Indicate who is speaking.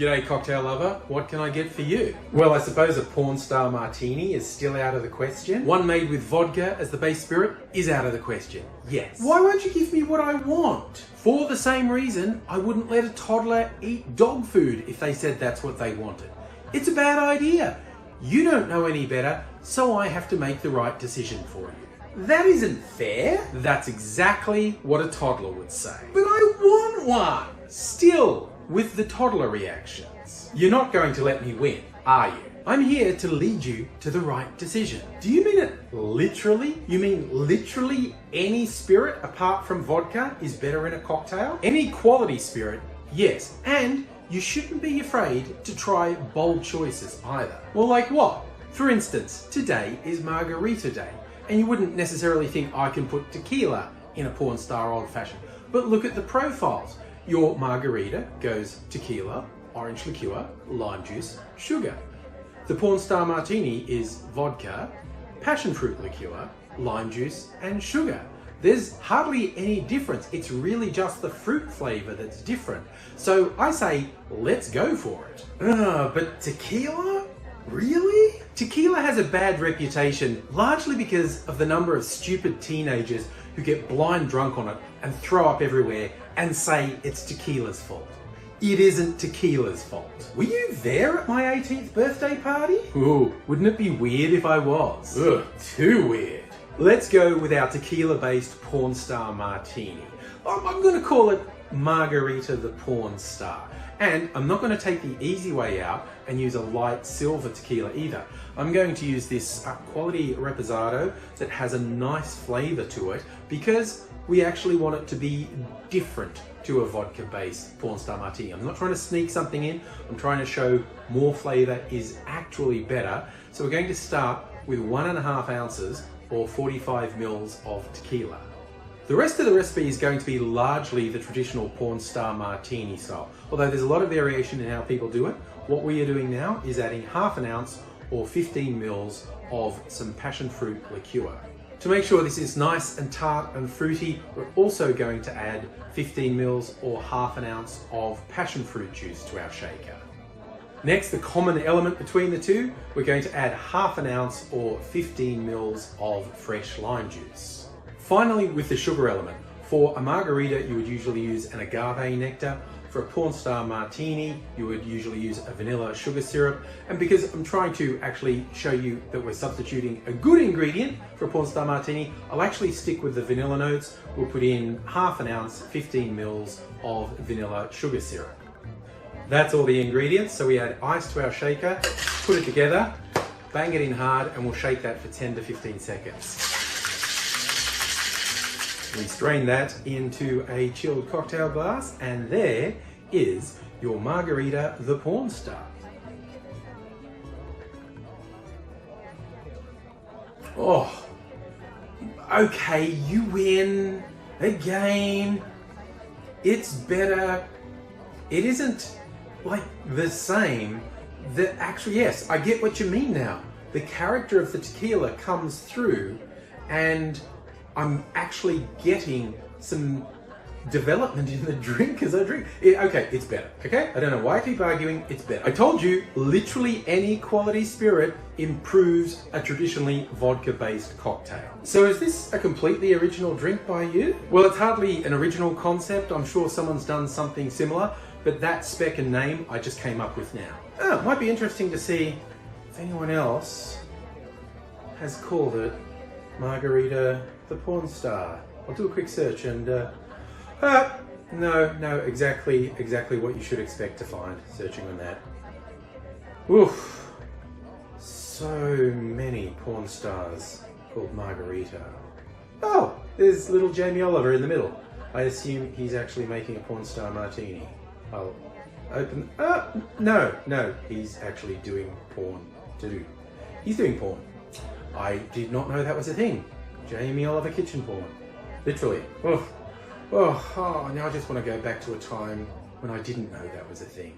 Speaker 1: G'day cocktail lover, what can I get for you? Well, I suppose a Porn Star Martini is still out of the question. One made with vodka as the base spirit is out of the question, yes. Why won't you give me what I want? For the same reason, I wouldn't let a toddler eat dog food if they said that's what they wanted. It's a bad idea. You don't know any better, so I have to make the right decision for you. That isn't fair. That's exactly what a toddler would say. But I want one! Still, with the toddler reactions. You're not going to let me win, are you? I'm here to lead you to the right decision. Do you mean it literally? You mean literally any spirit apart from vodka is better in a cocktail? Any quality spirit, yes. And you shouldn't be afraid to try bold choices either. Well, like what? For instance, today is Margarita Day, and you wouldn't necessarily think I can put tequila in a Porn Star Old Fashioned. But look at the profiles. Your Margarita goes tequila, orange liqueur, lime juice, sugar. The Porn Star Martini is vodka, passionfruit liqueur, lime juice, and sugar. There's hardly any difference. It's really just the fruit flavor that's different. So I say, let's go for it. But tequila? Really? Tequila has a bad reputation largely because of the number of stupid teenagers who get blind drunk on it and throw up everywhere and say it's tequila's fault. It isn't tequila's fault. Were you there at my 18th birthday party? Ooh, wouldn't it be weird if I was? Ugh, too weird. Let's go with our tequila-based Porn Star Martini. I'm gonna call it Margarita the Porn Star. And I'm not going to take the easy way out and use a light silver tequila either. I'm going to use this quality reposado that has a nice flavor to it because we actually want it to be different to a vodka-based Porn Star Martini. I'm not trying to sneak something in. I'm trying to show more flavor is actually better. So we're going to start with 1.5 ounces or 45 mils of tequila. The rest of the recipe is going to be largely the traditional Porn Star Martini style, although there's a lot of variation in how people do it. What we are doing now is adding 1/2 ounce or 15 mils of some passion fruit liqueur. To make sure this is nice and tart and fruity, we're also going to add 15 mils or 1/2 ounce of passion fruit juice to our shaker. Next, the common element between the two, we're going to add 1/2 ounce or 15 mils of fresh lime juice. Finally, with the sugar element. For a margarita, you would usually use an agave nectar. For a Porn Star Martini, you would usually use a vanilla sugar syrup. And because I'm trying to actually show you that we're substituting a good ingredient for a Porn Star Martini, I'll actually stick with the vanilla notes. We'll put in 1/2 ounce, 15 mils of vanilla sugar syrup. That's all the ingredients. So we add ice to our shaker, put it together, bang it in hard, and we'll shake that for 10 to 15 seconds. We strain that into a chilled cocktail glass, and there is your Margarita the Porn Star. Oh, okay, you win again. It's better. It isn't like the same. Actually, yes, I get what you mean now. The character of the tequila comes through, and I'm actually getting some development in the drink as I drink. Okay, it's better, okay? I don't know why I keep arguing, it's better. I told you, literally any quality spirit improves a traditionally vodka-based cocktail. So is this a completely original drink by you? Well, it's hardly an original concept. I'm sure someone's done something similar, but that spec and name I just came up with now. Oh, it might be interesting to see if anyone else has called it Margarita the Porn Star. I'll do a quick search and no, exactly what you should expect to find searching on that. Oof, so many porn stars called Margarita. Oh, there's little Jamie Oliver in the middle. I assume he's actually making a Porn Star Martini. I'll open, no, he's actually doing porn too. He's doing porn. I did not know that was a thing. Jamie Oliver kitchen porn. Literally. Oh, now I just want to go back to a time when I didn't know that was a thing.